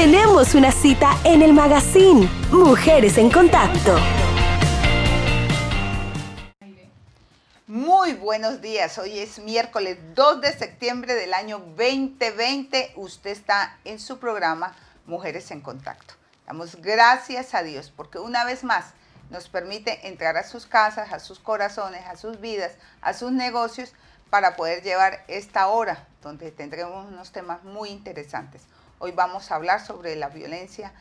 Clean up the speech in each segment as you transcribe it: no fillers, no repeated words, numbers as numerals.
Tenemos una cita en el magazine Mujeres en Contacto. Muy buenos días, hoy es miércoles 2 de septiembre del año 2020. Usted está en su programa Mujeres en Contacto. Damos gracias a Dios porque una vez más nos permite entrar a sus casas, a sus corazones, a sus vidas, a sus negocios para poder llevar esta hora donde tendremos unos temas muy interesantes. Hoy vamos a hablar sobre la violencia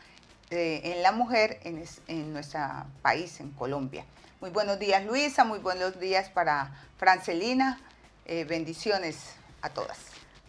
en la mujer en nuestro país, en Colombia. Muy buenos días, Luisa, muy buenos días para Francelina, bendiciones a todas.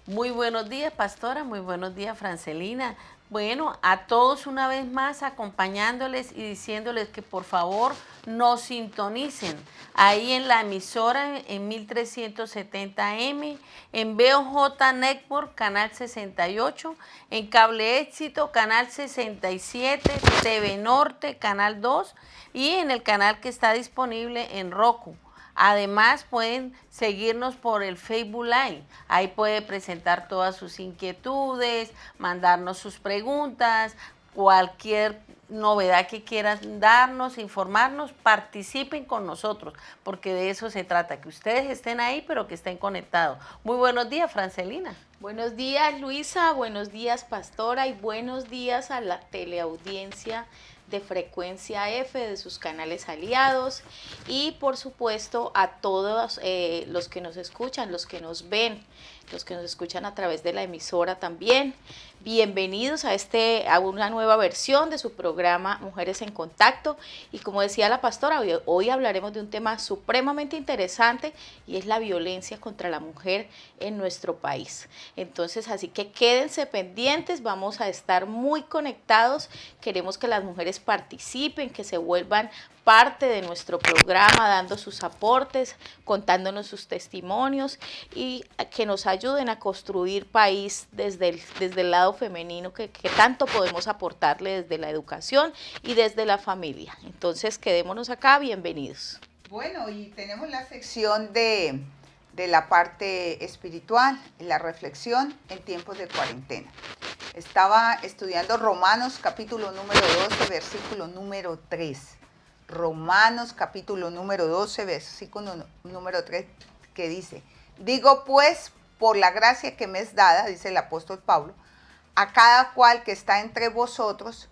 Muy buenos días, pastora, muy buenos días, Francelina. Bueno, a todos una vez más acompañándoles y diciéndoles que por favor nos sintonicen ahí en la emisora en 1370M, en BOJ Network, canal 68, en Cable Éxito, canal 67, TV Norte, canal 2 y en el canal que está disponible en Roku. Además pueden seguirnos por el Facebook Live, ahí puede presentar todas sus inquietudes, mandarnos sus preguntas, cualquier novedad que quieran darnos, informarnos, participen con nosotros, porque de eso se trata, que ustedes estén ahí pero que estén conectados. Muy buenos días, Francelina. Buenos días, Luisa, buenos días, pastora, y buenos días a la teleaudiencia de Frecuencia F, de sus canales aliados, y por supuesto a todos los que nos escuchan, los que nos ven, los que nos escuchan a través de la emisora también. Bienvenidos a una nueva versión de su programa Mujeres en Contacto, y como decía la pastora, hoy hablaremos de un tema supremamente interesante y es la violencia contra la mujer en nuestro país. Entonces, así que quédense pendientes, vamos a estar muy conectados, queremos que las mujeres participen, que se vuelvan parte de nuestro programa, dando sus aportes, contándonos sus testimonios y que nos ayuden a construir país desde el lado femenino que tanto podemos aportarle desde la educación y desde la familia. Entonces, quedémonos acá, bienvenidos. Bueno, y tenemos la sección de la parte espiritual, la reflexión en tiempos de cuarentena. Estaba estudiando Romanos capítulo número 12, versículo número 3. Romanos capítulo número 12, versículo número 3, que dice: digo pues, por la gracia que me es dada, dice el apóstol Pablo, a cada cual que está entre vosotros,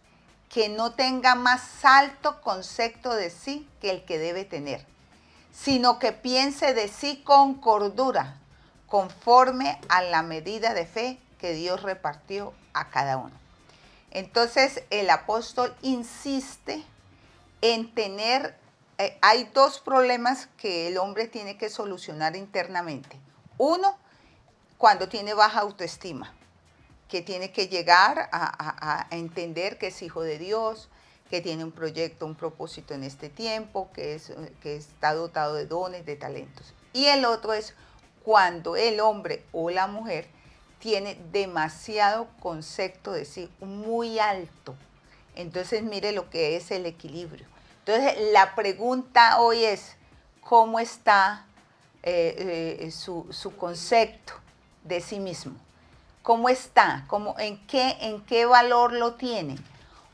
que no tenga más alto concepto de sí que el que debe tener, sino que piense de sí con cordura, conforme a la medida de fe que Dios repartió a cada uno. Entonces el apóstol insiste en tener, hay dos problemas que el hombre tiene que solucionar internamente. Uno, cuando tiene baja autoestima, que tiene que llegar a entender que es hijo de Dios, que tiene un proyecto, un propósito en este tiempo, que está dotado de dones, de talentos. Y el otro es cuando el hombre o la mujer tiene demasiado concepto de sí, muy alto. Entonces mire lo que es el equilibrio. Entonces la pregunta hoy es, ¿cómo está su concepto de sí mismo? ¿Cómo está? ¿En qué valor lo tiene?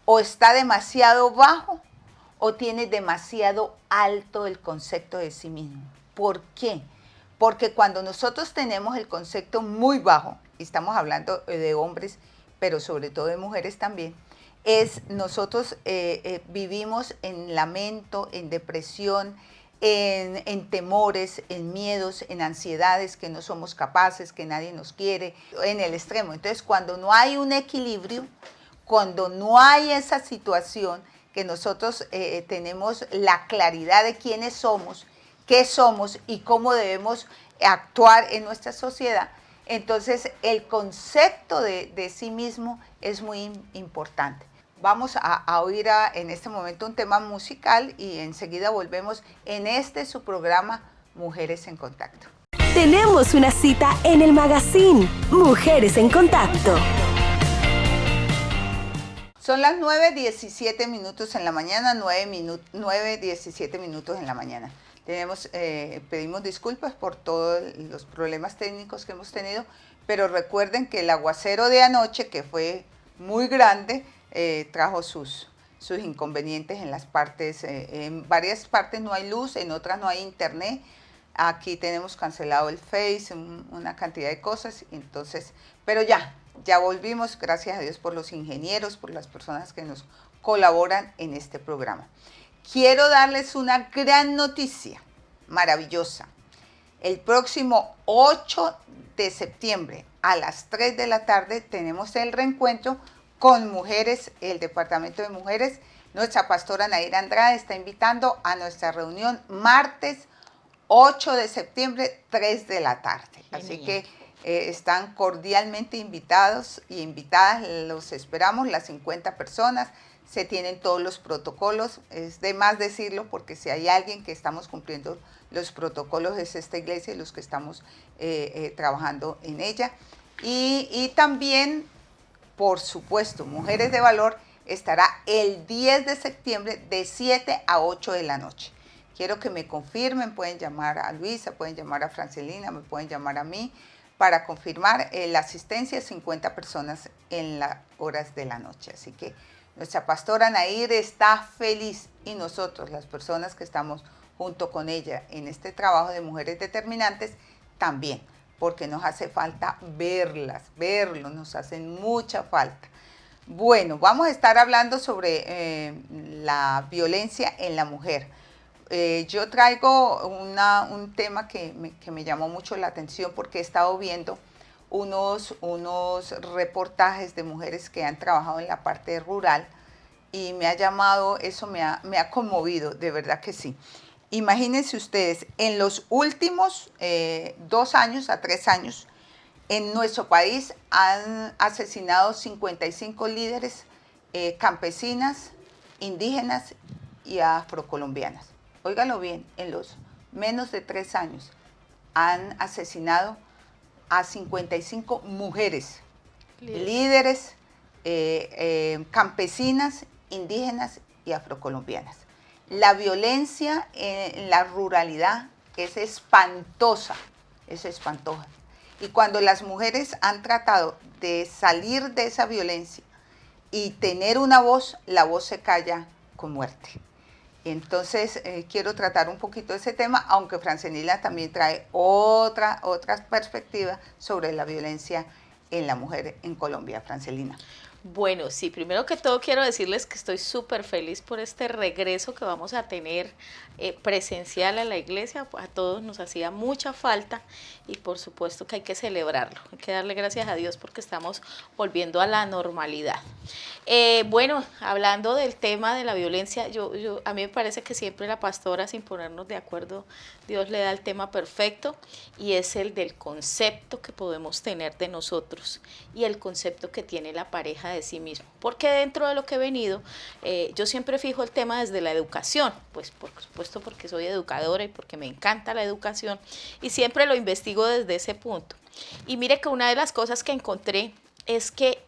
¿O está demasiado bajo o tiene demasiado alto el concepto de sí mismo? ¿Por qué? Porque cuando nosotros tenemos el concepto muy bajo, y estamos hablando de hombres, pero sobre todo de mujeres también, nosotros vivimos en lamento, en depresión, en temores, en miedos, en ansiedades, que no somos capaces, que nadie nos quiere, en el extremo. Entonces, cuando no hay un equilibrio, cuando no hay esa situación que nosotros tenemos la claridad de quiénes somos, qué somos y cómo debemos actuar en nuestra sociedad, entonces el concepto de sí mismo es muy importante. Vamos a oír en este momento un tema musical y enseguida volvemos en su programa Mujeres en Contacto. Tenemos una cita en el magazine Mujeres en Contacto. Son las 9:17 minutos en la mañana, 9:17 minutos en la mañana. Pedimos disculpas por todos los problemas técnicos que hemos tenido, pero recuerden que el aguacero de anoche, que fue muy grande, trajo sus inconvenientes en las partes, en varias partes no hay luz, en otras no hay internet. Aquí tenemos cancelado el Face, una cantidad de cosas, entonces, pero ya volvimos, gracias a Dios por los ingenieros, por las personas que nos colaboran en este programa. Quiero darles una gran noticia, maravillosa. El próximo 8 de septiembre a las 3 de la tarde tenemos el reencuentro con mujeres, el Departamento de Mujeres. Nuestra pastora Naira Andrade está invitando a nuestra reunión martes 8 de septiembre, 3 de la tarde. Así que están cordialmente invitados y invitadas, los esperamos, las 50 personas, se tienen todos los protocolos, es de más decirlo porque si hay alguien que estamos cumpliendo los protocolos es esta iglesia y los que estamos trabajando en ella. Y también, por supuesto, Mujeres de Valor estará el 10 de septiembre de 7 a 8 de la noche. Quiero que me confirmen, pueden llamar a Luisa, pueden llamar a Francelina, me pueden llamar a mí para confirmar la asistencia de 50 personas en las horas de la noche. Así que nuestra pastora Nair está feliz y nosotros, las personas que estamos junto con ella en este trabajo de mujeres determinantes, también, porque nos hace falta verlos, nos hacen mucha falta. Bueno, vamos a estar hablando sobre la violencia en la mujer. Yo traigo un tema que me llamó mucho la atención porque he estado viendo unos reportajes de mujeres que han trabajado en la parte rural y me ha llamado, eso me ha conmovido, de verdad que sí. Imagínense ustedes, en los últimos 2 años a 3 años, en nuestro país han asesinado 55 líderes campesinas, indígenas y afrocolombianas. Óigalo bien, en los menos de 3 años han asesinado a 55 mujeres, líderes campesinas, indígenas y afrocolombianas. La violencia en la ruralidad es espantosa, es espantosa. Y cuando las mujeres han tratado de salir de esa violencia y tener una voz, la voz se calla con muerte. Entonces, quiero tratar un poquito de ese tema, aunque Francelina también trae otra perspectiva sobre la violencia en la mujer en Colombia. Francelina. Bueno, sí, primero que todo quiero decirles que estoy súper feliz por este regreso que vamos a tener presencial a la iglesia. A todos nos hacía mucha falta y por supuesto que hay que celebrarlo, hay que darle gracias a Dios porque estamos volviendo a la normalidad. Bueno, hablando del tema de la violencia, a mí me parece que siempre la pastora, sin ponernos de acuerdo, Dios le da el tema perfecto y es el del concepto que podemos tener de nosotros y el concepto que tiene la pareja de sí mismo. Porque dentro de lo que he venido, yo siempre fijo el tema desde la educación, pues por supuesto porque soy educadora y porque me encanta la educación y siempre lo investigo desde ese punto. Y mire que una de las cosas que encontré es que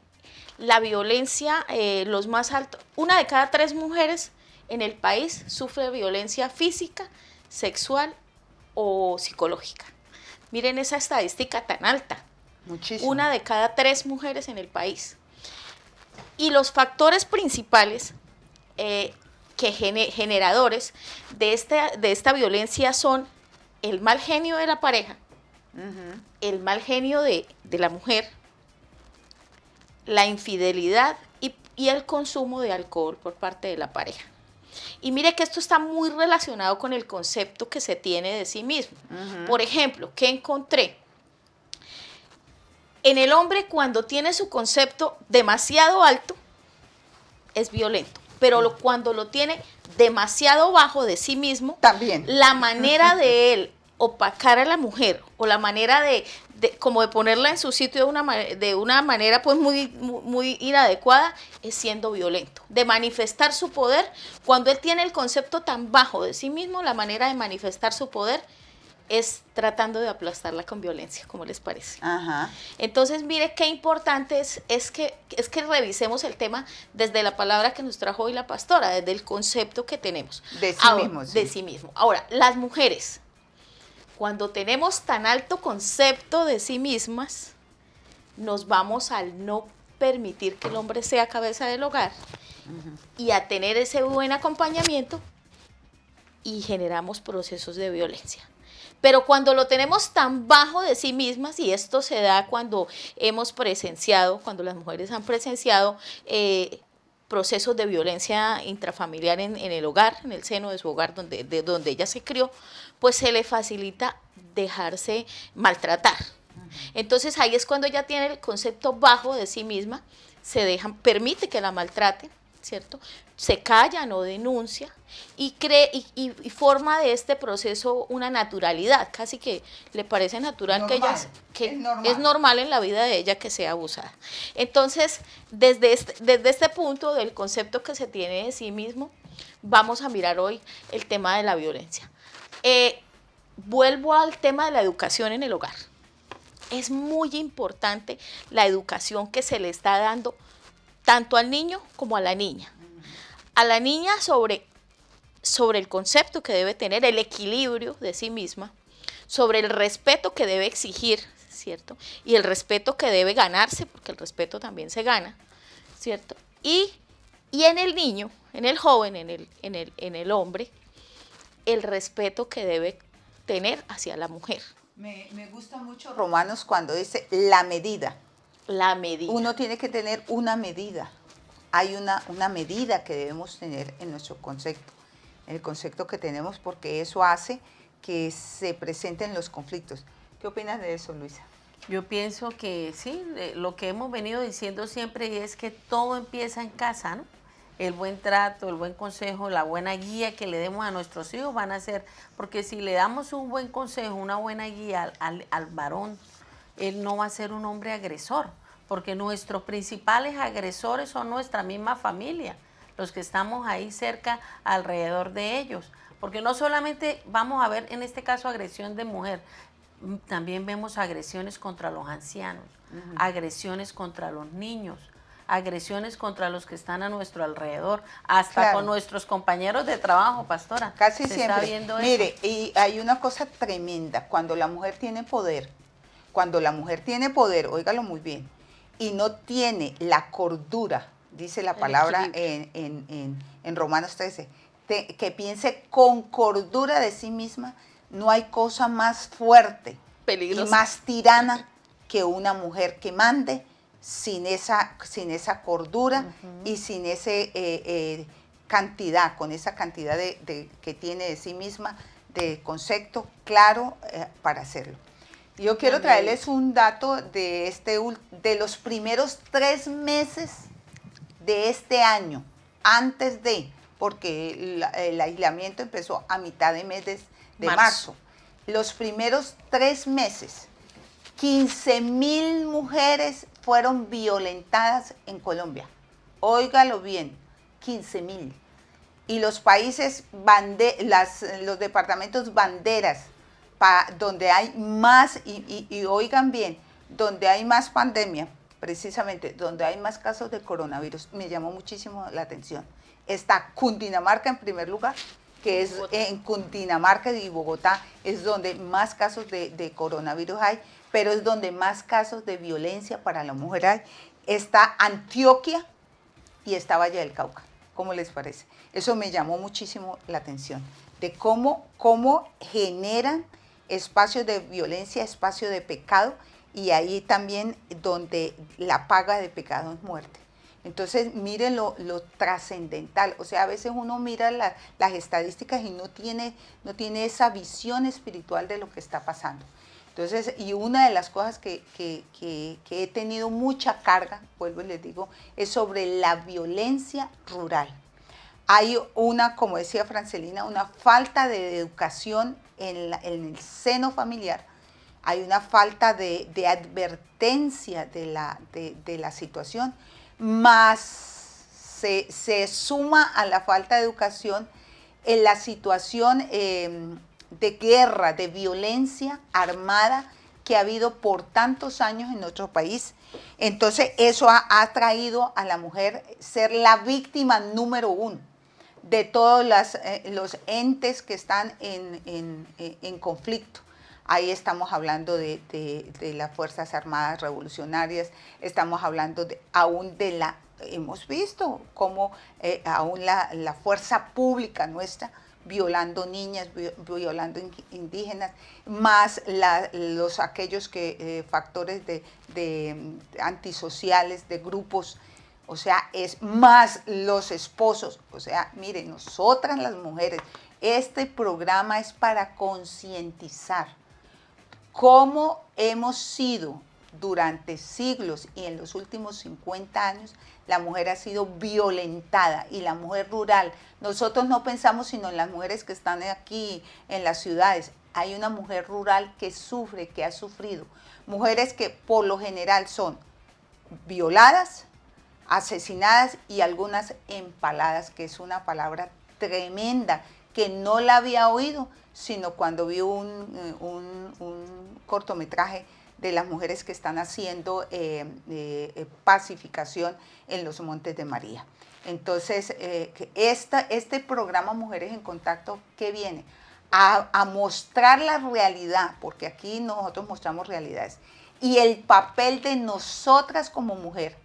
la violencia, los más altos, 1 de cada 3 mujeres en el país sufre violencia física, sexual o psicológica. Miren esa estadística tan alta. Muchísimo. 1 de cada 3 mujeres en el país. Y los factores principales generadores de esta violencia son el mal genio de la pareja, el mal genio de la mujer, la infidelidad y el consumo de alcohol por parte de la pareja. Y mire que esto está muy relacionado con el concepto que se tiene de sí mismo. Por ejemplo, ¿qué encontré? En el hombre, cuando tiene su concepto demasiado alto, es violento. Pero cuando lo tiene demasiado bajo de sí mismo, también. La manera de él opacar a la mujer o la manera de ponerla en su sitio de una manera pues muy inadecuada es siendo violento, de manifestar su poder. Cuando él tiene el concepto tan bajo de sí mismo, la manera de manifestar su poder es tratando de aplastarla con violencia, ¿cómo les parece? Ajá. Entonces, mire qué importante es que revisemos el tema desde la palabra que nos trajo hoy la pastora, desde el concepto que tenemos. De sí mismo. Sí. De sí mismo. Ahora, las mujeres, cuando tenemos tan alto concepto de sí mismas, nos vamos al no permitir que el hombre sea cabeza del hogar y a tener ese buen acompañamiento, y generamos procesos de violencia. Pero cuando lo tenemos tan bajo de sí mismas, y esto se da cuando hemos presenciado, cuando las mujeres han presenciado procesos de violencia intrafamiliar en el hogar, en el seno de su hogar de donde ella se crió, pues se le facilita dejarse maltratar. Entonces ahí es cuando ella tiene el concepto bajo de sí misma, permite que la maltraten, ¿cierto? Se calla, no denuncia y forma de este proceso una naturalidad, casi que le parece natural Normal, es normal en la vida de ella que sea abusada. Entonces, desde este punto del concepto que se tiene de sí mismo, vamos a mirar hoy el tema de la violencia. Vuelvo al tema de la educación en el hogar. Es muy importante la educación que se le está dando tanto al niño como a la niña. A la niña sobre el concepto que debe tener, el equilibrio de sí misma, sobre el respeto que debe exigir, ¿cierto? Y el respeto que debe ganarse, porque el respeto también se gana, ¿cierto? Y en el niño, en el joven, en el hombre, el respeto que debe tener hacia la mujer. Me gusta mucho Romanos cuando dice la medida. La medida. Uno tiene que tener una medida. Hay una medida que debemos tener en nuestro concepto, en el concepto que tenemos, porque eso hace que se presenten los conflictos. ¿Qué opinas de eso, Luisa? Yo pienso que sí, lo que hemos venido diciendo siempre es que todo empieza en casa, ¿no? El buen trato, el buen consejo, la buena guía que le demos a nuestros hijos van a ser, porque si le damos un buen consejo, una buena guía al varón, él no va a ser un hombre agresor, porque nuestros principales agresores son nuestra misma familia, los que estamos ahí cerca alrededor de ellos, porque no solamente vamos a ver en este caso agresión de mujer, también vemos agresiones contra los ancianos, agresiones contra los niños, agresiones contra los que están a nuestro alrededor, hasta con nuestros compañeros de trabajo, pastora. Casi se siempre. Está viendo Mire, eso. y hay una cosa tremenda, cuando la mujer tiene poder, óigalo muy bien, y no tiene la cordura, dice la palabra en Romanos 13, que piense con cordura de sí misma, no hay cosa más fuerte peligrosa y más tirana que una mujer que mande sin esa cordura y sin ese cantidad, con esa cantidad que tiene de sí misma, de concepto claro para hacerlo. Yo quiero traerles un dato de los primeros 3 meses de este año, porque el aislamiento empezó a mitad de mes de marzo. Los primeros 3 meses, 15,000 mujeres fueron violentadas en Colombia. Óigalo bien, 15,000. Y los países, los departamentos banderas, donde hay más, y oigan bien, donde hay más pandemia, precisamente, donde hay más casos de coronavirus, me llamó muchísimo la atención. Está Cundinamarca en primer lugar, que es en Cundinamarca y Bogotá, es donde más casos de coronavirus hay, pero es donde más casos de violencia para la mujer hay. Está Antioquia y está Valle del Cauca. ¿Cómo les parece? Eso me llamó muchísimo la atención, de cómo generan espacios de violencia, espacios de pecado, y ahí también donde la paga de pecado es muerte. Entonces, miren lo trascendental. O sea, a veces uno mira las estadísticas y no tiene esa visión espiritual de lo que está pasando. Entonces, y una de las cosas que he tenido mucha carga, vuelvo y les digo, es sobre la violencia rural. Hay como decía Francelina, una falta de educación en el seno familiar. Hay una falta de advertencia de la situación, más se suma a la falta de educación en la situación de guerra, de violencia armada que ha habido por tantos años en nuestro país. Entonces eso ha traído a la mujer ser la víctima número 1 de todos los entes que están en conflicto. Ahí estamos hablando de las Fuerzas Armadas Revolucionarias, estamos hablando aún de hemos visto cómo aún la fuerza pública nuestra, violando niñas, violando indígenas, más aquellos factores de antisociales, de grupos, o sea, es más los esposos. O sea, miren, nosotras las mujeres, este programa es para concientizar cómo hemos sido durante siglos y en los últimos 50 años, la mujer ha sido violentada, y la mujer rural. Nosotros no pensamos sino en las mujeres que están aquí en las ciudades. Hay una mujer rural que sufre, que ha sufrido. Mujeres que por lo general son violadas, asesinadas y algunas empaladas, que es una palabra tremenda que no la había oído, sino cuando vi un cortometraje de las mujeres que están haciendo pacificación en los Montes de María. Entonces, este programa Mujeres en Contacto, ¿qué viene? A mostrar la realidad, porque aquí nosotros mostramos realidades, y el papel de nosotras como mujer,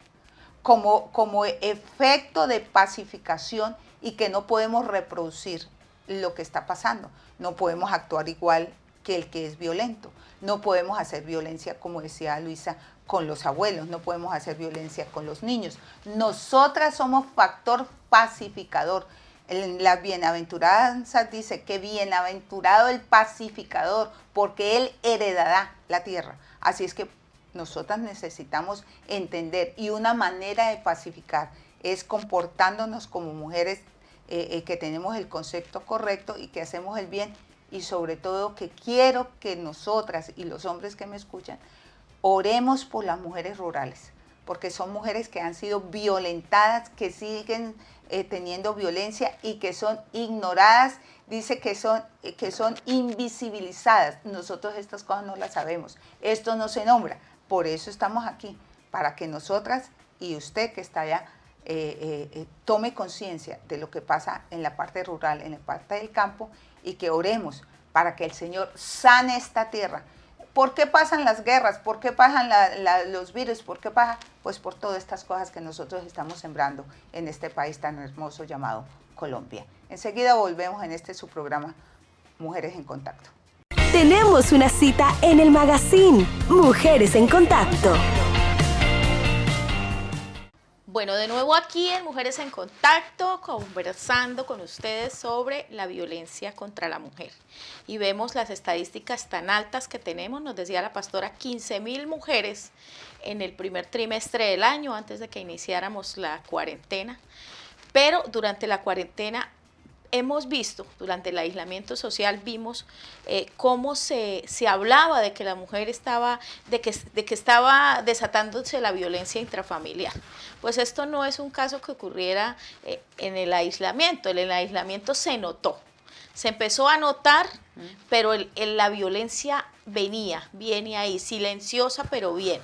como efecto de pacificación, y que no podemos reproducir lo que está pasando. No podemos actuar igual que el que es violento. No podemos hacer violencia, como decía Luisa, con los abuelos. No podemos hacer violencia con los niños. Nosotras somos factor pacificador. En las bienaventuranzas dice que bienaventurado el pacificador, porque él heredará la tierra. Así es que nosotras necesitamos entender, y una manera de pacificar es comportándonos como mujeres que tenemos el concepto correcto y que hacemos el bien, y sobre todo que quiero que nosotras y los hombres que me escuchan oremos por las mujeres rurales, porque son mujeres que han sido violentadas, que siguen teniendo violencia y que son ignoradas. Dice que son invisibilizadas. Nosotros estas cosas no las sabemos, esto no se nombra. Por eso estamos aquí, para que nosotras y usted que está allá tome conciencia de lo que pasa en la parte rural, en la parte del campo, y que oremos para que el Señor sane esta tierra. ¿Por qué pasan las guerras? ¿Por qué pasan los virus? ¿Por qué pasa? Pues por todas estas cosas que nosotros estamos sembrando en este país tan hermoso llamado Colombia. Enseguida volvemos en su programa Mujeres en Contacto. Tenemos una cita en el magazine Mujeres en Contacto. Bueno, de nuevo aquí en Mujeres en Contacto, conversando con ustedes sobre la violencia contra la mujer. Y vemos las estadísticas tan altas que tenemos, nos decía la pastora, 15,000 mujeres en el primer trimestre del año, antes de que iniciáramos la cuarentena. Pero durante la cuarentena hemos visto, durante el aislamiento social, vimos cómo se hablaba de que la mujer estaba, de que estaba desatándose la violencia intrafamiliar. Pues esto no es un caso que ocurriera en el aislamiento se notó. Se empezó a notar, pero la violencia viene ahí, silenciosa, pero bien.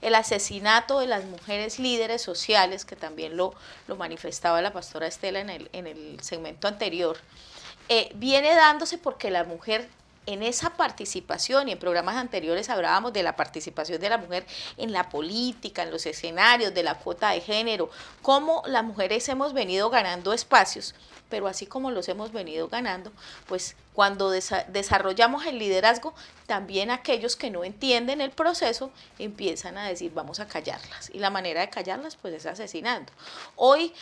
El asesinato de las mujeres líderes sociales, que también lo manifestaba la pastora Estela en el segmento anterior, viene dándose porque la mujer, en esa participación, y en programas anteriores hablábamos de la participación de la mujer en la política, en los escenarios, de la cuota de género, cómo las mujeres hemos venido ganando espacios, pero así como los hemos venido ganando, pues cuando desarrollamos el liderazgo, también aquellos que no entienden el proceso empiezan a decir vamos a callarlas, y la manera de callarlas pues es asesinando. Hoy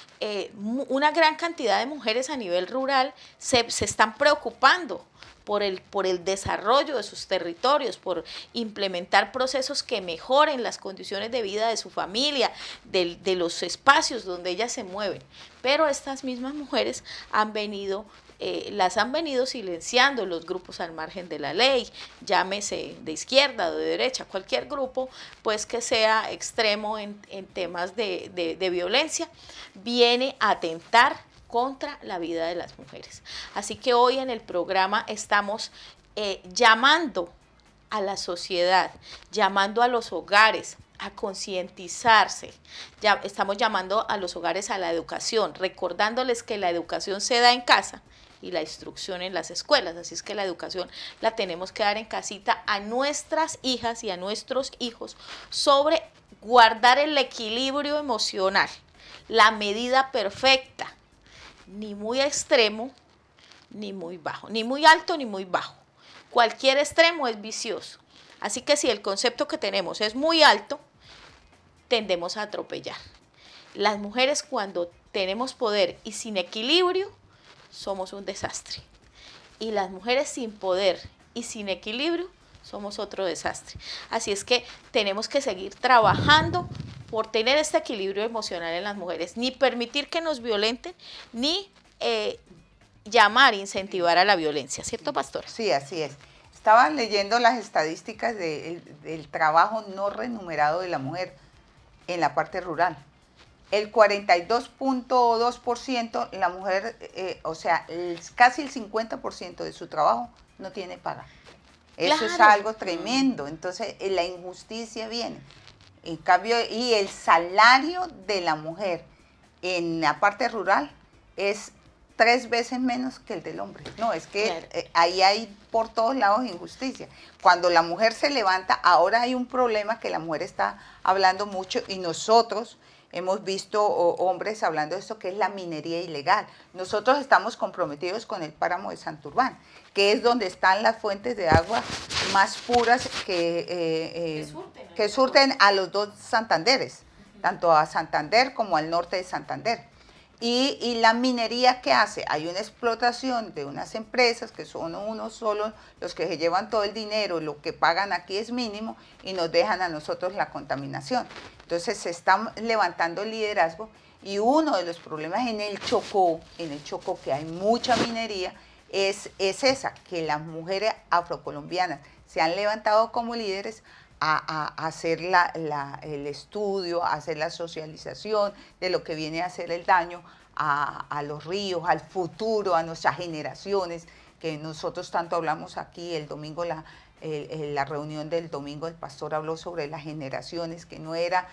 una gran cantidad de mujeres a nivel rural se están preocupando por el desarrollo de sus territorios, por implementar procesos que mejoren las condiciones de vida de su familia, de los espacios donde ellas se mueven. Pero estas mismas mujeres las han venido silenciando los grupos al margen de la ley, llámese de izquierda o de derecha, cualquier grupo pues que sea extremo en temas de violencia, viene a atentar contra la vida de las mujeres. Así que hoy en el programa estamos llamando a la sociedad, llamando a los hogares, a concientizarse. Ya estamos llamando a los hogares a la educación, recordándoles que la educación se da en casa y la instrucción en las escuelas, así es que la educación la tenemos que dar en casita a nuestras hijas y a nuestros hijos sobre guardar el equilibrio emocional, la medida perfecta, ni muy extremo, ni muy bajo, ni muy alto, ni muy bajo. Cualquier extremo es vicioso. Así que si el concepto que tenemos es muy alto, tendemos a atropellar. Las mujeres cuando tenemos poder y sin equilibrio, somos un desastre. Y las mujeres sin poder y sin equilibrio, somos otro desastre. Así es que tenemos que seguir trabajando por tener este equilibrio emocional en las mujeres, ni permitir que nos violenten, ni llamar, incentivar a la violencia, ¿cierto, pastora? Sí, así es. Estaba leyendo las estadísticas del trabajo no remunerado de la mujer en la parte rural. El 42.2% la mujer, casi el 50% de su trabajo no tiene paga. Eso Claro. es algo tremendo. Entonces, la injusticia viene. En cambio, y el salario de la mujer en la parte rural es 3 veces menos que el del hombre. No, es que Claro. Ahí hay por todos lados injusticia. Cuando la mujer se levanta, ahora hay un problema que la mujer está hablando mucho y nosotros hemos visto hombres hablando de esto, que es la minería ilegal. Nosotros estamos comprometidos con el páramo de Santurbán, que es donde están las fuentes de agua más puras que surten a los dos Santanderes, tanto a Santander como al norte de Santander. Y la minería, ¿qué hace? Hay una explotación de unas empresas que son unos solos los que se llevan todo el dinero, lo que pagan aquí es mínimo y nos dejan a nosotros la contaminación. Entonces se está levantando el liderazgo y uno de los problemas en el Chocó que hay mucha minería, es esa, que las mujeres afrocolombianas se han levantado como líderes a hacer el estudio, a hacer la socialización de lo que viene a hacer el daño a los ríos, al futuro, a nuestras generaciones, que nosotros tanto hablamos aquí el domingo, la reunión del domingo, el pastor habló sobre las generaciones, que no era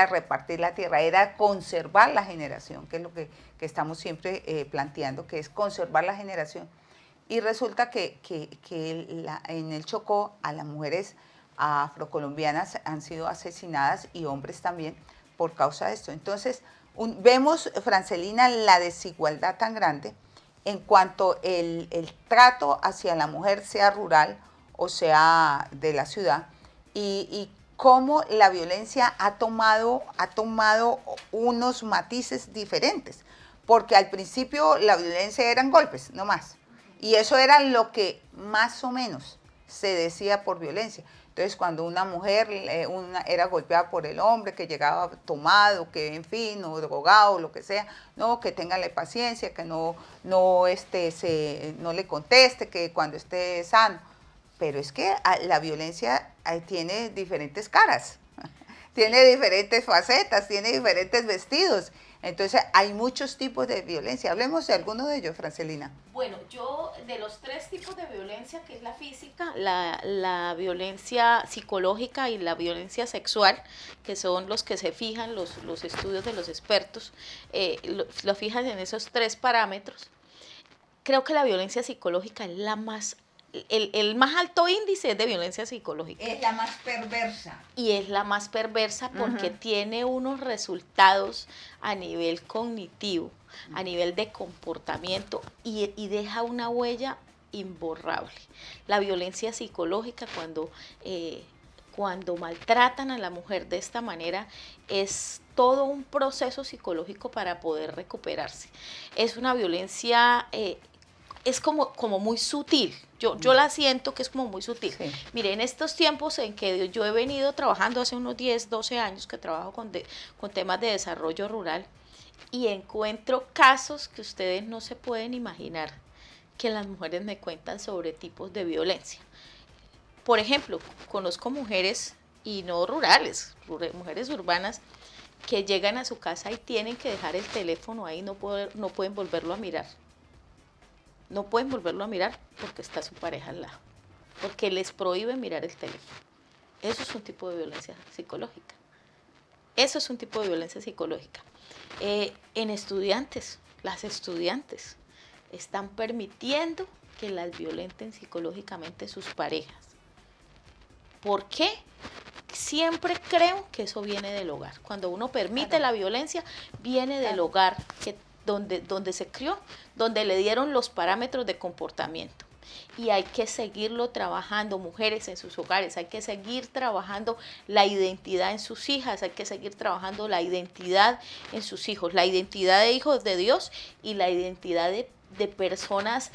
repartir la tierra, era conservar la generación, que es lo que estamos siempre planteando, que es conservar la generación. Y resulta que en el Chocó a las mujeres afrocolombianas han sido asesinadas y hombres también por causa de esto. Entonces, vemos, Francelina, la desigualdad tan grande en cuanto el trato hacia la mujer, sea rural o sea de la ciudad, y cómo la violencia ha tomado unos matices diferentes, porque al principio la violencia eran golpes, no más, y eso era lo que más o menos se decía por violencia. Entonces, cuando una mujer era golpeada por el hombre que llegaba tomado, que en fin, o drogado, lo que sea, no, que téngale paciencia, que no le conteste, que cuando esté sano. Pero es que la violencia tiene diferentes caras, tiene diferentes facetas, tiene diferentes vestidos. Entonces, hay muchos tipos de violencia. Hablemos de alguno de ellos, Francelina. Bueno, yo de los 3 tipos de violencia, que es la física, la violencia psicológica y la violencia sexual, que son los que se fijan los estudios de los expertos, lo fijan en esos 3 parámetros. Creo que la violencia psicológica es la más, el más alto índice es de violencia psicológica. Es la más perversa. Y es la más perversa porque tiene unos resultados a nivel cognitivo, a nivel de comportamiento y deja una huella imborrable. La violencia psicológica, cuando maltratan a la mujer de esta manera, es todo un proceso psicológico para poder recuperarse. Es una violencia es como muy sutil. Yo la siento que es como muy sutil. Sí. Mire, en estos tiempos en que yo he venido trabajando, hace unos 10, 12 años que trabajo con temas de desarrollo rural, y encuentro casos que ustedes no se pueden imaginar, que las mujeres me cuentan sobre tipos de violencia. Por ejemplo, conozco mujeres, y no rurales, mujeres urbanas, que llegan a su casa y tienen que dejar el teléfono ahí, no pueden volverlo a mirar. No pueden volverlo a mirar porque está su pareja al lado, porque les prohíbe mirar el teléfono. Eso es un tipo de violencia psicológica. Eso es un tipo de violencia psicológica. En estudiantes, las estudiantes están permitiendo que las violenten psicológicamente sus parejas. ¿Por qué? Siempre creo que eso viene del hogar. Cuando uno permite la violencia, viene del hogar, donde se crió, donde le dieron los parámetros de comportamiento. Y hay que seguirlo trabajando, mujeres en sus hogares, hay que seguir trabajando la identidad en sus hijas, hay que seguir trabajando la identidad en sus hijos, la identidad de hijos de Dios y la identidad de personas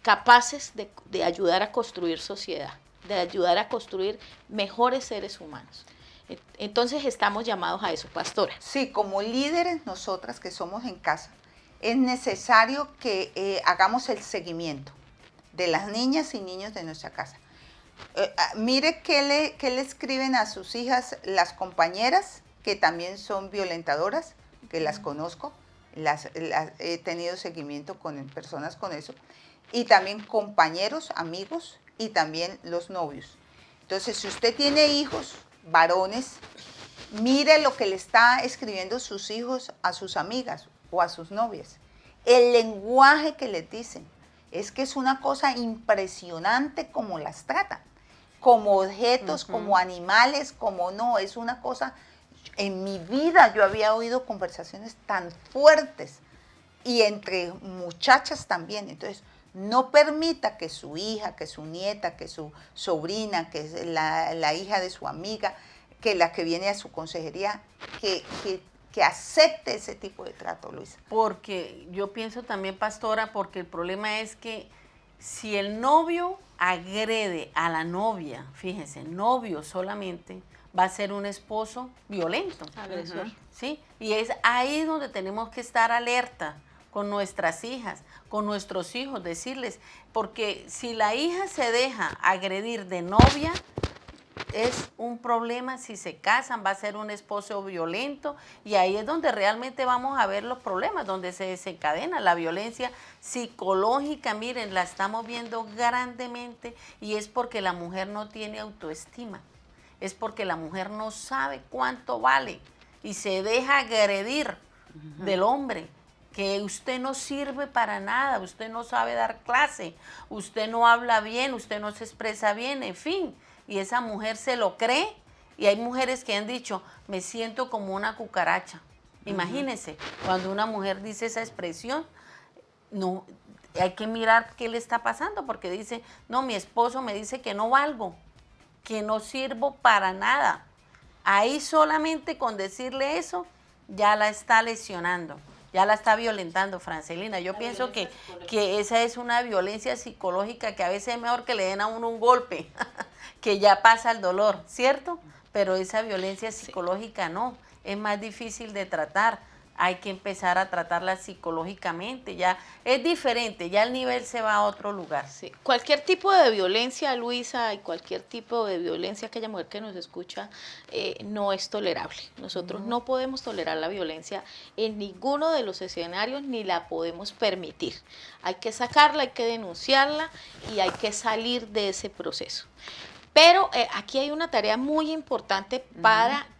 capaces de ayudar a construir sociedad, de ayudar a construir mejores seres humanos. Entonces estamos llamados a eso, pastora. Sí, como líderes nosotras que somos en casa, es necesario que hagamos el seguimiento de las niñas y niños de nuestra casa. Mire qué le escriben a sus hijas las compañeras, que también son violentadoras, que las conozco, he tenido seguimiento con personas con eso, y también compañeros, amigos, y también los novios. Entonces, si usted tiene hijos, varones, mire lo que le está escribiendo sus hijos a sus amigas o a sus novias. El lenguaje que les dicen es que es una cosa impresionante como las tratan, como objetos, como animales, como no, es una cosa. En mi vida yo había oído conversaciones tan fuertes y entre muchachas también. Entonces, no permita que su hija, que su nieta, que su sobrina, que es la hija de su amiga, que la que viene a su consejería, que acepte ese tipo de trato, Luisa. Porque yo pienso también, pastora, porque el problema es que si el novio agrede a la novia, fíjense, novio solamente, va a ser un esposo violento. Agresor. ¿Sí? Y es ahí donde tenemos que estar alerta con nuestras hijas, con nuestros hijos, decirles, porque si la hija se deja agredir de novia, es un problema. Si se casan, va a ser un esposo violento, y ahí es donde realmente vamos a ver los problemas, donde se desencadena la violencia psicológica. Miren, la estamos viendo grandemente, y es porque la mujer no tiene autoestima, es porque la mujer no sabe cuánto vale y se deja agredir del hombre, que usted no sirve para nada, usted no sabe dar clase, usted no habla bien, usted no se expresa bien, en fin. Y esa mujer se lo cree, y hay mujeres que han dicho, me siento como una cucaracha. Imagínense, cuando una mujer dice esa expresión, no, hay que mirar qué le está pasando, porque dice, no, mi esposo me dice que no valgo, que no sirvo para nada. Ahí solamente con decirle eso, ya la está lesionando, ya la está violentando, Francelina. Yo pienso que esa es una violencia psicológica, que a veces es mejor que le den a uno un golpe, que ya pasa el dolor, ¿cierto? Pero esa violencia psicológica no, es más difícil de tratar. Hay que empezar a tratarla psicológicamente, ya es diferente, ya el nivel se va a otro lugar. Sí. Cualquier tipo de violencia, Luisa, y cualquier tipo de violencia, aquella mujer que nos escucha, no es tolerable. Nosotros no podemos tolerar la violencia en ninguno de los escenarios, ni la podemos permitir. Hay que sacarla, hay que denunciarla, y hay que salir de ese proceso. Pero aquí hay una tarea muy importante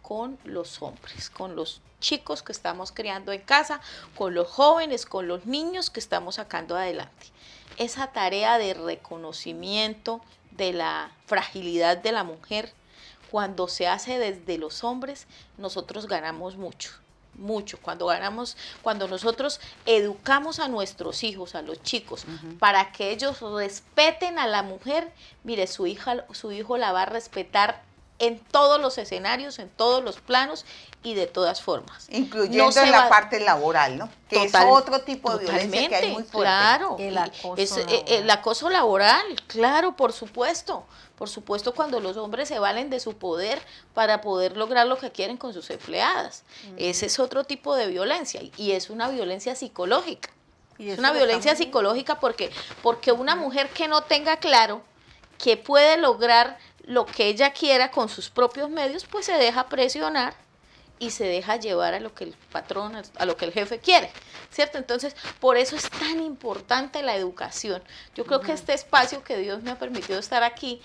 con los hombres, con los chicos que estamos criando en casa, con los jóvenes, con los niños que estamos sacando adelante. Esa tarea de reconocimiento de la fragilidad de la mujer, cuando se hace desde los hombres, nosotros ganamos mucho. Cuando nosotros educamos a nuestros hijos, a los chicos, para que ellos respeten a la mujer, mire, su hijo la va a respetar en todos los escenarios, en todos los planos y de todas formas. Incluyendo en la parte laboral, ¿no? Que es otro tipo de violencia que hay muy fuerte. Claro, el acoso el acoso laboral, claro, por supuesto. Por supuesto, cuando los hombres se valen de su poder para poder lograr lo que quieren con sus empleadas. Ese es otro tipo de violencia, y es una violencia psicológica. Es una violencia psicológica porque una mujer que no tenga claro que puede lograr lo que ella quiera con sus propios medios, pues se deja presionar y se deja llevar a lo que el patrón, a lo que el jefe quiere, ¿cierto? Entonces, por eso es tan importante la educación. Yo creo que este espacio que Dios me ha permitido estar aquí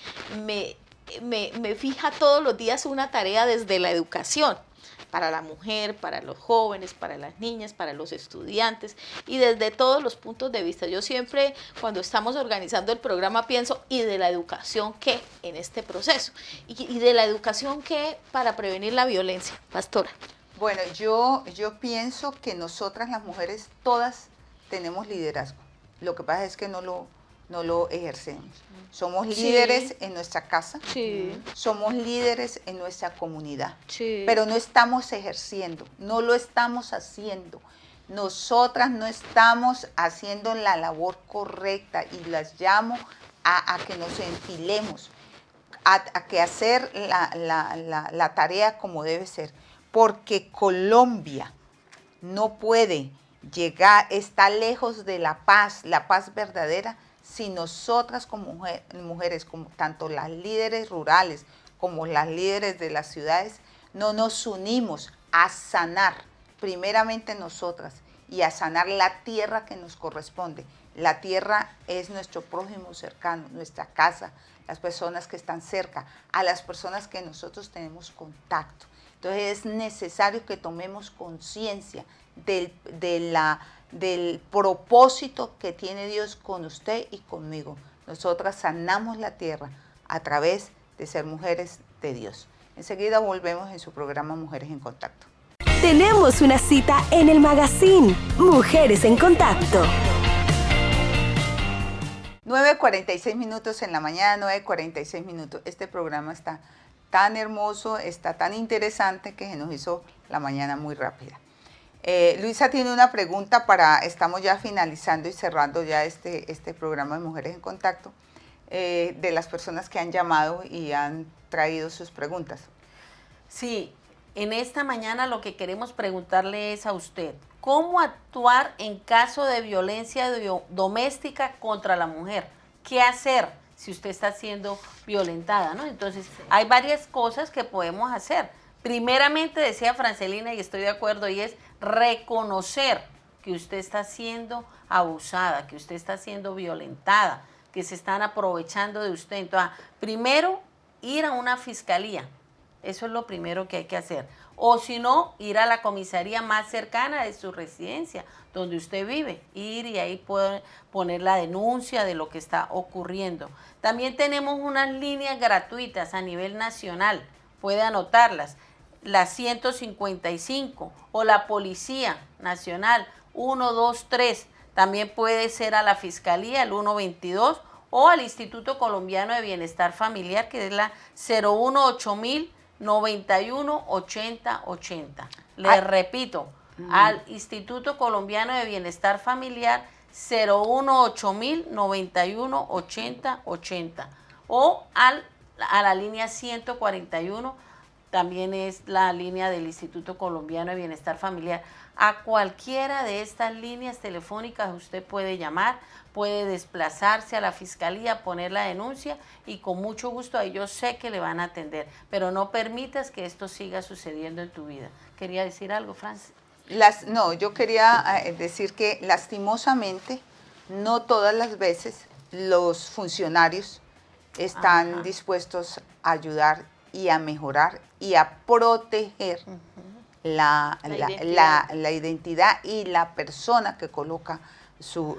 me fija todos los días una tarea desde la educación, para la mujer, para los jóvenes, para las niñas, para los estudiantes y desde todos los puntos de vista. Yo siempre cuando estamos organizando el programa pienso, ¿y de la educación qué en este proceso? ¿Y de la educación qué para prevenir la violencia, pastora? Bueno, yo pienso que nosotras las mujeres todas tenemos liderazgo. Lo que pasa es que no lo ejercemos. Somos líderes en nuestra casa, somos líderes en nuestra comunidad, pero no estamos ejerciendo, no lo estamos haciendo. Nosotras no estamos haciendo la labor correcta y las llamo a que nos enfilemos, a que hacer la tarea como debe ser, porque Colombia no puede llegar, está lejos de la paz verdadera, si nosotras como mujeres, como tanto las líderes rurales como las líderes de las ciudades, no nos unimos a sanar, primeramente nosotras, y a sanar la tierra que nos corresponde. La tierra es nuestro prójimo cercano, nuestra casa, las personas que están cerca, a las personas que nosotros tenemos contacto. Entonces es necesario que tomemos conciencia del propósito que tiene Dios con usted y conmigo. Nosotras sanamos la tierra a través de ser mujeres de Dios. Enseguida volvemos en su programa Mujeres en Contacto. Tenemos una cita en el magazine Mujeres en Contacto. 9:46 minutos en la mañana, 9:46 minutos. Este programa está tan hermoso, está tan interesante que se nos hizo la mañana muy rápida. Luisa tiene una pregunta estamos ya finalizando y cerrando ya este programa de Mujeres en Contacto, de las personas que han llamado y han traído sus preguntas. Sí, en esta mañana lo que queremos preguntarle es a usted, ¿cómo actuar en caso de violencia doméstica contra la mujer? ¿Qué hacer si usted está siendo violentada, ¿no? Entonces, hay varias cosas que podemos hacer. Primeramente, decía Francelina, y estoy de acuerdo, y es reconocer que usted está siendo abusada, que usted está siendo violentada, que se están aprovechando de usted. Entonces, primero, ir a una fiscalía. Eso es lo primero que hay que hacer. O si no, ir a la comisaría más cercana de su residencia, donde usted vive. Ir y ahí puede poner la denuncia de lo que está ocurriendo. También tenemos unas líneas gratuitas a nivel nacional. Puede anotarlas. La 155 o la Policía Nacional 123. También puede ser a la Fiscalía, el 122, o al Instituto Colombiano de Bienestar Familiar, que es la 018 91 80 80. Les repito, al Instituto Colombiano de Bienestar Familiar 018 91 80 80 o a la línea 141, también es la línea del Instituto Colombiano de Bienestar Familiar. A cualquiera de estas líneas telefónicas usted puede llamar, puede desplazarse a la fiscalía, poner la denuncia y con mucho gusto ahí yo sé que le van a atender. Pero no permitas que esto siga sucediendo en tu vida. ¿Quería decir algo, Francis? No, yo quería decir que lastimosamente no todas las veces los funcionarios están dispuestos a ayudar y a mejorar y a proteger la identidad y la persona que coloca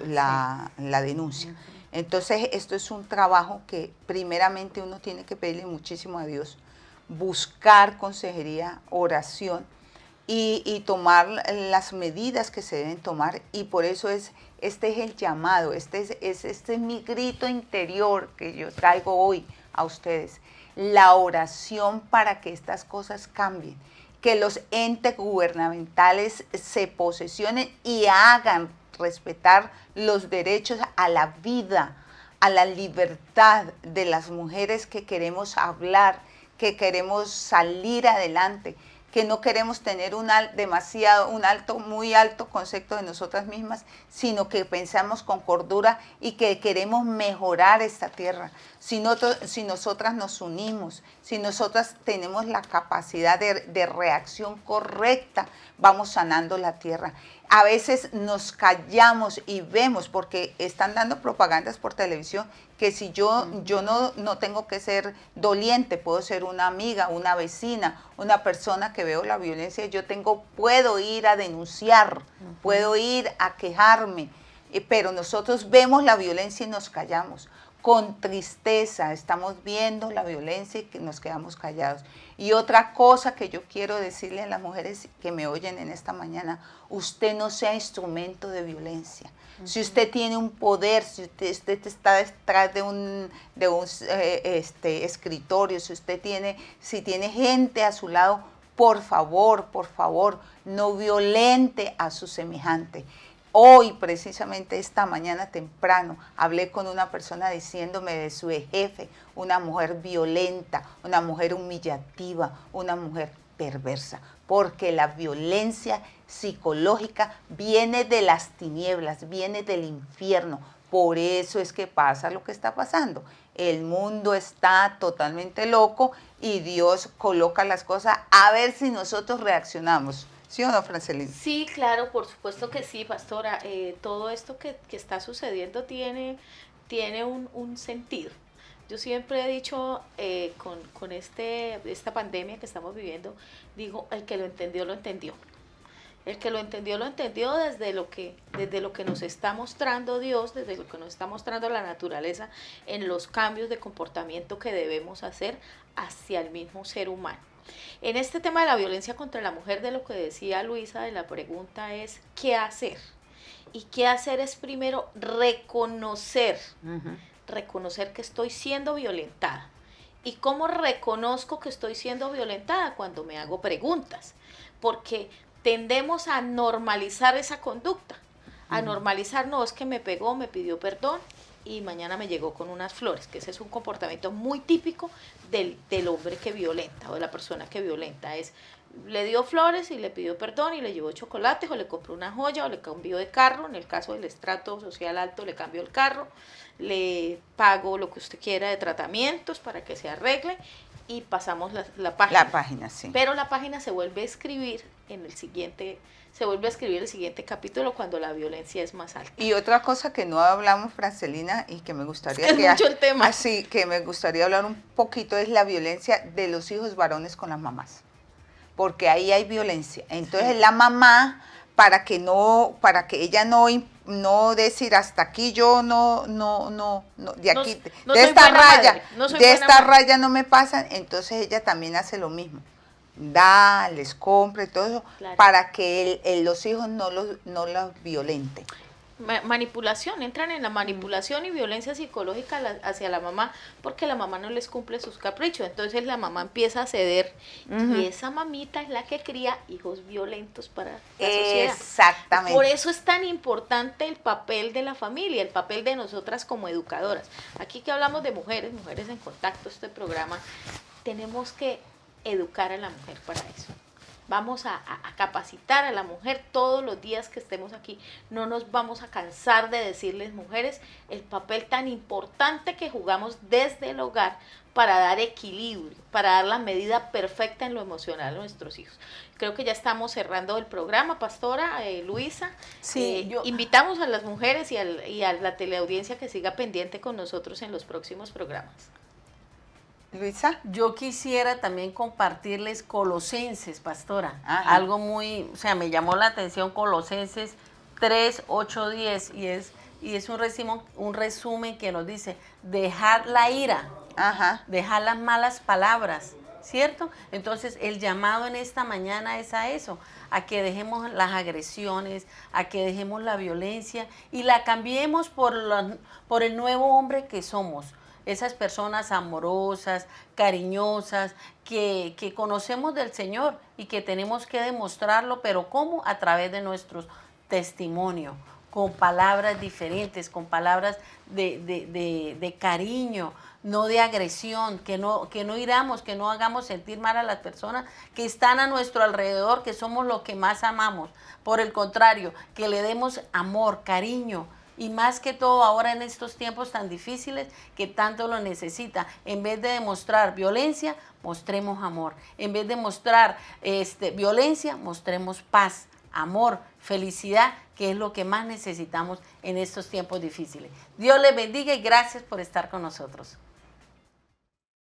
la denuncia. Entonces, esto es un trabajo que primeramente uno tiene que pedirle muchísimo a Dios, buscar consejería, oración y tomar las medidas que se deben tomar, y por eso este es el llamado, este es mi grito interior que yo traigo hoy a ustedes, la oración para que estas cosas cambien, que los entes gubernamentales se posesionen y hagan respetar los derechos a la vida, a la libertad de las mujeres que queremos hablar, que queremos salir adelante, que no queremos tener muy alto concepto de nosotras mismas, sino que pensamos con cordura y que queremos mejorar esta tierra. Si nosotras nos unimos, si nosotras tenemos la capacidad de reacción correcta, vamos sanando la tierra. A veces nos callamos y vemos, porque están dando propagandas por televisión, que si yo no tengo que ser doliente, puedo ser una amiga, una vecina, una persona que veo la violencia, puedo ir a denunciar, puedo ir a quejarme, pero nosotros vemos la violencia y nos callamos. Con tristeza estamos viendo la violencia y que nos quedamos callados. Y otra cosa que yo quiero decirle a las mujeres que me oyen en esta mañana: usted no sea instrumento de violencia. Si usted tiene un poder, si usted está detrás de un escritorio, si tiene gente a su lado, por favor, no violente a su semejante. Hoy, precisamente esta mañana temprano, hablé con una persona diciéndome de su jefe, una mujer violenta, una mujer humillativa, una mujer perversa, porque la violencia psicológica viene de las tinieblas, viene del infierno. Por eso es que pasa lo que está pasando. El mundo está totalmente loco y Dios coloca las cosas a ver si nosotros reaccionamos. ¿Sí o no, Francelina? Sí, claro, por supuesto que sí, pastora. Todo esto que está sucediendo tiene un sentido. Yo siempre he dicho con esta pandemia que estamos viviendo, digo, el que lo entendió, lo entendió. El que lo entendió desde lo que nos está mostrando Dios, desde lo que nos está mostrando la naturaleza, en los cambios de comportamiento que debemos hacer hacia el mismo ser humano. En este tema de la violencia contra la mujer, de lo que decía Luisa, de la pregunta es ¿qué hacer? Y qué hacer es primero reconocer que estoy siendo violentada. ¿Y cómo reconozco que estoy siendo violentada? Cuando me hago preguntas, porque tendemos a normalizar esa conducta, a normalizar, no, es que me pegó, me pidió perdón y mañana me llegó con unas flores, que ese es un comportamiento muy típico del hombre que violenta o de la persona que violenta. Le dio flores y le pidió perdón y le llevó chocolates o le compró una joya o le cambió de carro. En el caso del estrato social alto, le cambió el carro, le pago lo que usted quiera de tratamientos para que se arregle y pasamos la página. La página, sí. Pero la página se vuelve a escribir el siguiente capítulo cuando la violencia es más alta. Y otra cosa que no hablamos, Francelina, y que me gustaría mucho el tema. Así que me gustaría hablar un poquito, es la violencia de los hijos varones con las mamás. Porque ahí hay violencia. Entonces la mamá, para que ella no decir hasta aquí yo de aquí, de esta raya, raya no me pasan, entonces ella también hace lo mismo. Les compra y todo eso, claro, para que los hijos no los violenten. Manipulación, entran en la manipulación y violencia psicológica hacia la mamá, porque la mamá no les cumple sus caprichos. Entonces la mamá empieza a ceder y esa mamita es la que cría hijos violentos para la sociedad. Exactamente. Por eso es tan importante el papel de la familia, el papel de nosotras como educadoras. Aquí que hablamos de mujeres en contacto, este programa, tenemos que educar a la mujer para eso. Vamos a capacitar a la mujer todos los días que estemos aquí. No nos vamos a cansar de decirles, mujeres, el papel tan importante que jugamos desde el hogar para dar equilibrio, para dar la medida perfecta en lo emocional a nuestros hijos. Creo que ya estamos cerrando el programa, pastora Luisa. Sí, invitamos a las mujeres y a la teleaudiencia que siga pendiente con nosotros en los próximos programas. Luisa. Yo quisiera también compartirles Colosenses, pastora. Ajá. Algo me llamó la atención Colosenses 3, 8, 10 y es un resumen que nos dice, dejad la ira, dejad las malas palabras, ¿cierto? Entonces el llamado en esta mañana es a eso, a que dejemos las agresiones, a que dejemos la violencia y la cambiemos por el nuevo hombre que somos. Esas personas amorosas, cariñosas, que conocemos del Señor y que tenemos que demostrarlo, pero ¿cómo? A través de nuestros testimonios, con palabras diferentes, con palabras de cariño, no de agresión, que no hiramos, que no hagamos sentir mal a las personas que están a nuestro alrededor, que somos los que más amamos. Por el contrario, que le demos amor, cariño, y más que todo ahora en estos tiempos tan difíciles que tanto lo necesita. En vez de demostrar violencia, mostremos amor. En vez de mostrar violencia, mostremos paz, amor, felicidad, que es lo que más necesitamos en estos tiempos difíciles. Dios les bendiga y gracias por estar con nosotros.